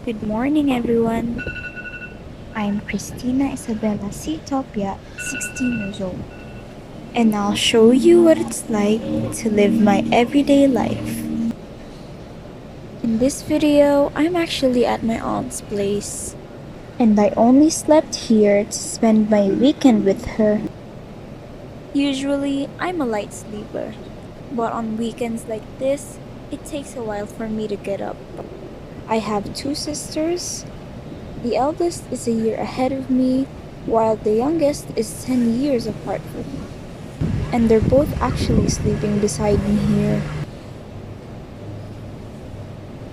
Good morning, everyone. I'm Kristina Isabella Ctopia, 16 years old, and I'll show you what it's like to live my everyday life. In this video, I'm actually at my aunt's place, and I only slept here to spend my weekend with her. Usually, I'm a light sleeper, but on weekends like this, it takes a while for me to get up. I have two sisters. The eldest is a year ahead of me, while the youngest is 10 years apart from me. And they're both actually sleeping beside me here.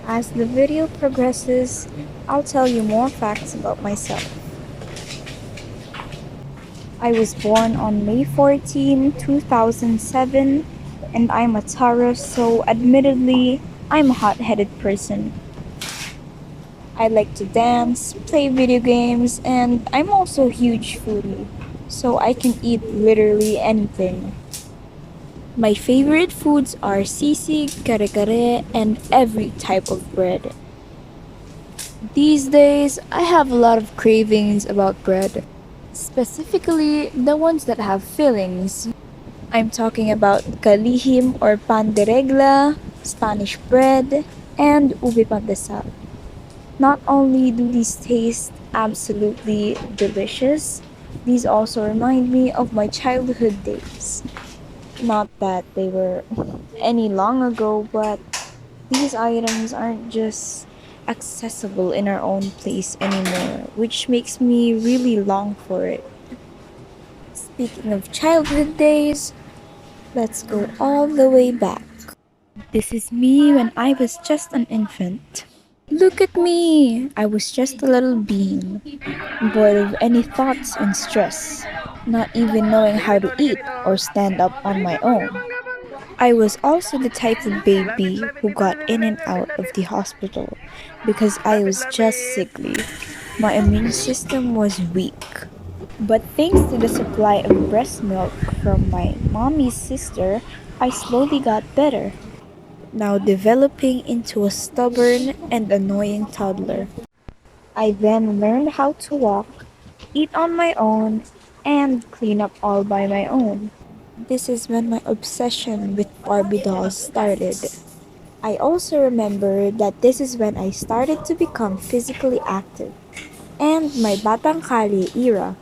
As the video progresses, I'll tell you more facts about myself. I was born on May 14, 2007, and I'm a Taurus, so admittedly, I'm a hot-headed person. I like to dance, play video games, and I'm also a huge foodie, so I can eat literally anything. My favorite foods are sisig, kare-kare, and every type of bread. These days, I have a lot of cravings about bread, specifically the ones that have fillings. I'm talking about kalihim or pan de regla, Spanish bread, and ube pandesal. Not only do these taste absolutely delicious, these also remind me of my childhood days. Not that they were any long ago, but these items aren't just accessible in our own place anymore, which makes me really long for it. Speaking of childhood days, let's go all the way back. This is me when I was just an infant. Look at me! I was just a little bean, void of any thoughts and stress, not even knowing how to eat or stand up on my own. I was also the type of baby who got in and out of the hospital because I was just sickly. My immune system was weak. But thanks to the supply of breast milk from my mommy's sister, I slowly got better, now developing into a stubborn and annoying toddler. I then learned how to walk, eat on my own, and clean up all by my own. This is when my obsession with Barbie dolls started. I also remember that this is when I started to become physically active. And my Batang Kali era.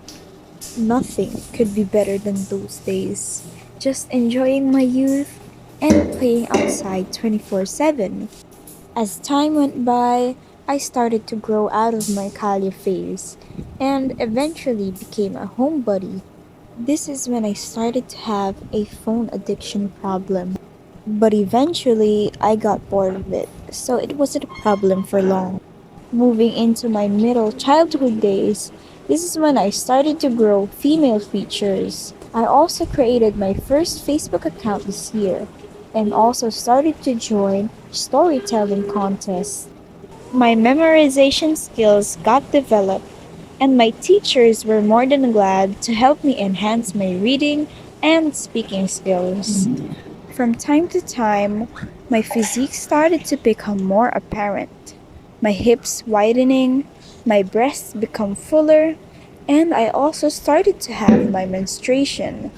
Nothing could be better than those days. Just enjoying my youth and playing outside 24/7. As time went by, I started to grow out of my Kali phase and eventually became a homebody. This is when I started to have a phone addiction problem. But eventually, I got bored of it, so it wasn't a problem for long. Moving into my middle childhood days, this is when I started to grow female features. I also created my first Facebook account this year and also started to join storytelling contests. My memorization skills got developed, and my teachers were more than glad to help me enhance my reading and speaking skills. From time to time, my physique started to become more apparent. My hips widening, my breasts become fuller, and I also started to have my menstruation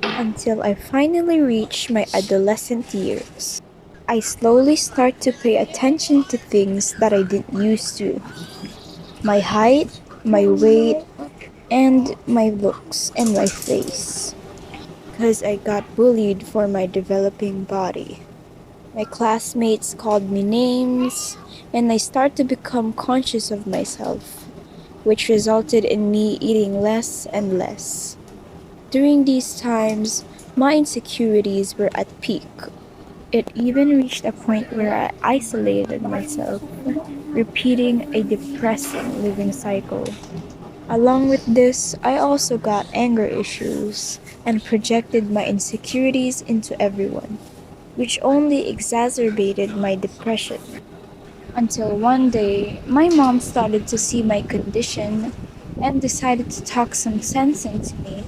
until I finally reached my adolescent years. I slowly start to pay attention to things that I didn't used to. My height, my weight, and my looks and my face. Because I got bullied for my developing body. My classmates called me names, and I started to become conscious of myself, which resulted in me eating less and less. During these times, my insecurities were at peak. It even reached a point where I isolated myself, repeating a depressing living cycle. Along with this, I also got anger issues and projected my insecurities into everyone, which only exacerbated my depression. Until one day, my mom started to see my condition and decided to talk some sense into me.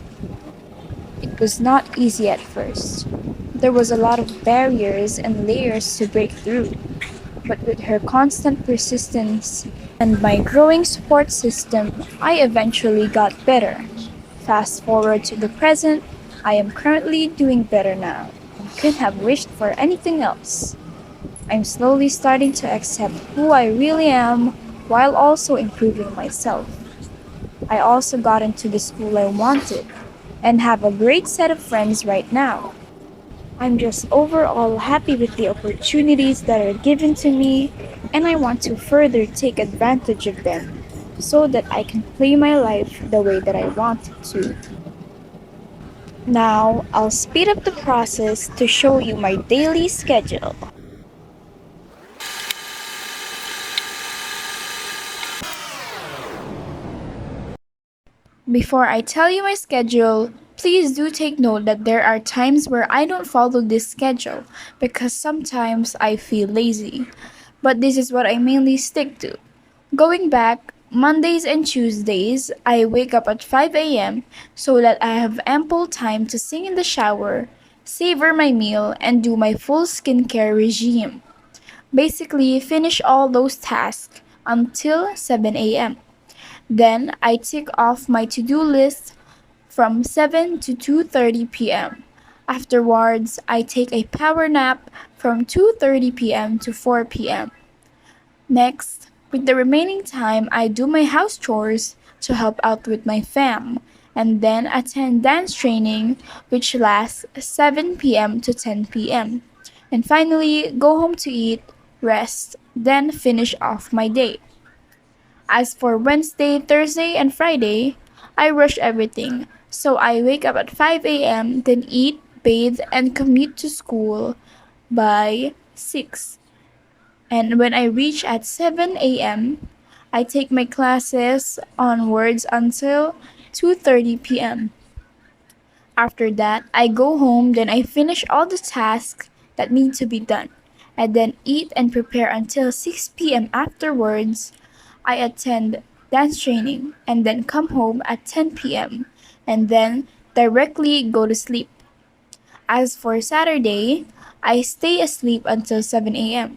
It was not easy at first. There was a lot of barriers and layers to break through. but with her constant persistence and my growing support system, I eventually got better. Fast forward to the present, I am currently doing better now. Couldn't have wished for anything else. I'm slowly starting to accept who I really am while also improving myself. I also got into the school I wanted and have a great set of friends right now. I'm just overall happy with the opportunities that are given to me, and I want to further take advantage of them so that I can play my life the way that I want it to. Now, I'll speed up the process to show you my daily schedule. Before I tell you my schedule, please do take note that there are times where I don't follow this schedule because sometimes I feel lazy. But this is what I mainly stick to. Going back, Mondays and Tuesdays, I wake up at 5 a.m. so that I have ample time to sing in the shower, savor my meal, and do my full skincare regime. Basically, finish all those tasks until 7 a.m. Then I tick off my to-do list from 7 to 2:30 p.m. Afterwards, I take a power nap from 2:30 p.m. to 4 p.m. Next, with the remaining time, I do my house chores to help out with my fam, and then attend dance training, which lasts 7 p.m. to 10 p.m. And finally, go home to eat, rest, then finish off my day. As for Wednesday, Thursday, and Friday, I rush everything. So I wake up at 5 a.m., then eat, bathe, and commute to school by 6. And when I reach at 7 a.m., I take my classes onwards until 2:30 p.m. After that, I go home, then I finish all the tasks that need to be done. I then eat and prepare until 6 p.m. Afterwards, I attend dance training and then come home at 10 p.m. and then directly go to sleep. As for Saturday, I stay asleep until 7 a.m.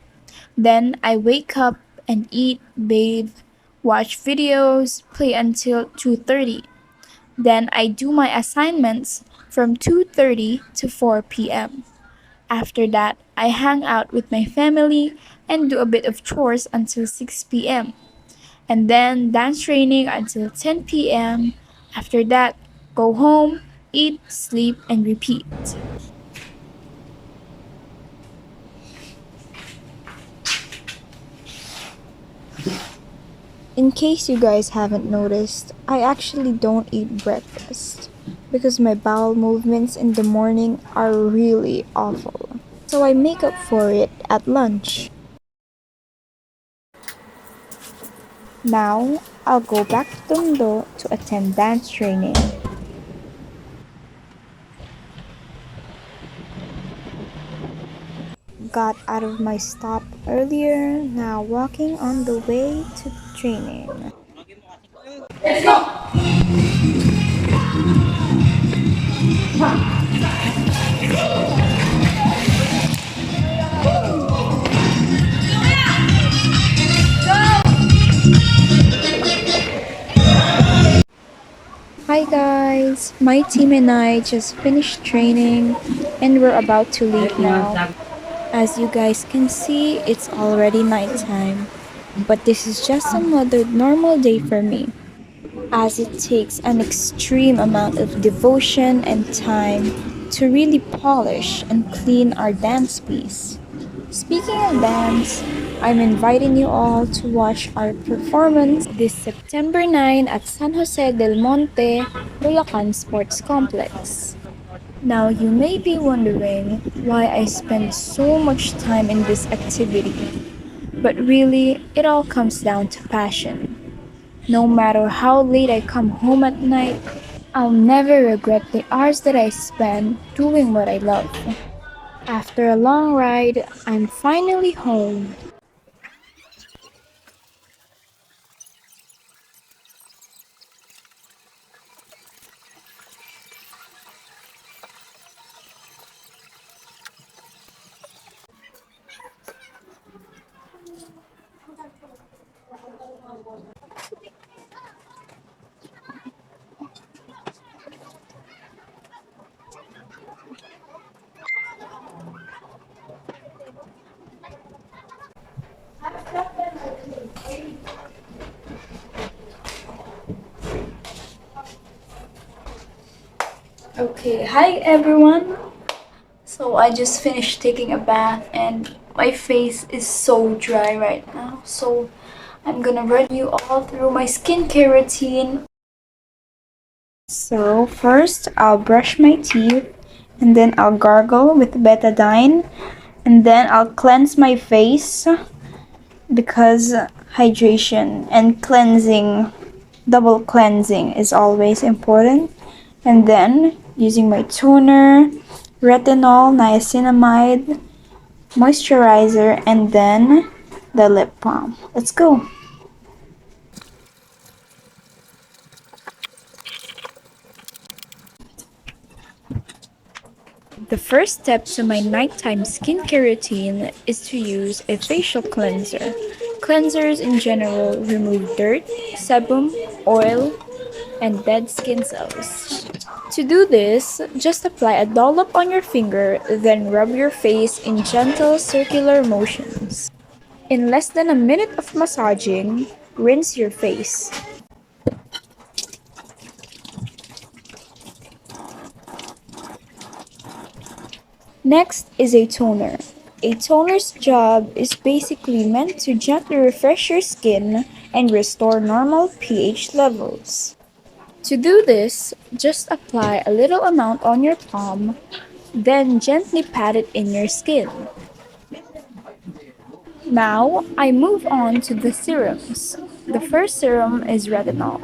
Then I wake up and eat, bathe, watch videos, play until 2:30. Then I do my assignments from 2:30 to 4 p.m. After that, I hang out with my family and do a bit of chores until 6 p.m. And then dance training until 10 p.m. After that, go home, eat, sleep, and repeat. In case you guys haven't noticed, I actually don't eat breakfast because my bowel movements in the morning are really awful. So I make up for it at lunch. Now, I'll go back to Tondo to attend dance training. Got out of my stop earlier, now walking on the way to training. Hi guys, my team and I just finished training and we're about to leave now. As you guys can see, it's already nighttime. But this is just another normal day for me, as it takes an extreme amount of devotion and time to really polish and clean our dance piece. Speaking of dance, I'm inviting you all to watch our performance this September 9 at San Jose del Monte, Bulacan Sports Complex. Now, you may be wondering why I spend so much time in this activity, but really, it all comes down to passion. No matter how late I come home at night, I'll never regret the hours that I spend doing what I love. After a long ride, I'm finally home. Okay, hi everyone. So I just finished taking a bath and my face is so dry right now. So I'm gonna run you all through my skincare routine. So first I'll brush my teeth and then I'll gargle with betadine and then I'll cleanse my face because hydration and cleansing, double cleansing is always important. And then using my toner, retinol, niacinamide, moisturizer, and then the lip balm. Let's go. The first step to my nighttime skincare routine is to use a facial cleanser. Cleansers in general remove dirt, sebum, oil, and dead skin cells. To do this, just apply a dollop on your finger, then rub your face in gentle circular motions. In less than a minute of massaging, rinse your face. Next is a toner. A toner's job is basically meant to gently refresh your skin and restore normal pH levels. To do this, just apply a little amount on your palm, then gently pat it in your skin. Now, I move on to the serums. The first serum is retinol.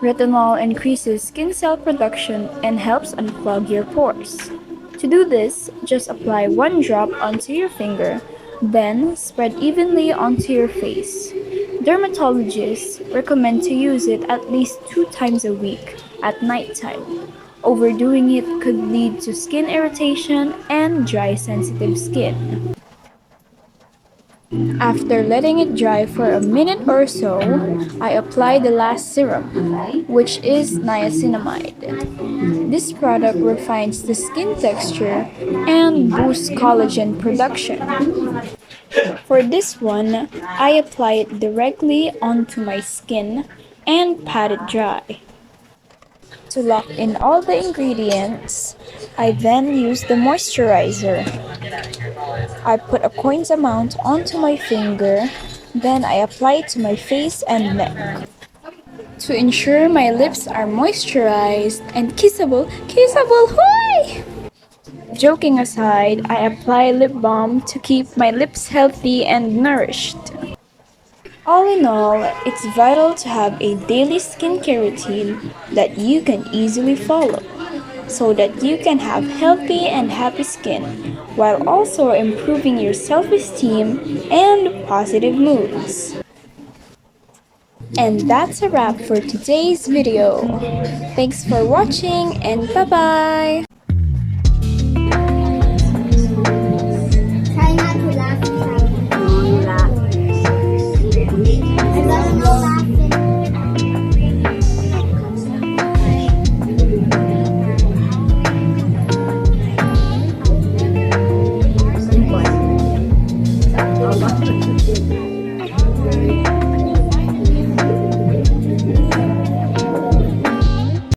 Retinol increases skin cell production and helps unclog your pores. To do this, just apply one drop onto your finger, then spread evenly onto your face. Dermatologists recommend to use it at least 2 times a week at nighttime. Overdoing it could lead to skin irritation and dry, sensitive skin. After letting it dry for a minute or so, I apply the last serum, which is niacinamide. This product refines the skin texture and boosts collagen production. For this one, I apply it directly onto my skin and pat it dry. To lock in all the ingredients, I then use the moisturizer. I put a coins amount onto my finger, then I apply it to my face and neck. To ensure my lips are moisturized and kissable, hoy! Joking aside, I apply lip balm to keep my lips healthy and nourished. All in all, it's vital to have a daily skincare routine that you can easily follow so that you can have healthy and happy skin while also improving your self-esteem and positive moods. And that's a wrap for today's video. Thanks for watching and bye-bye!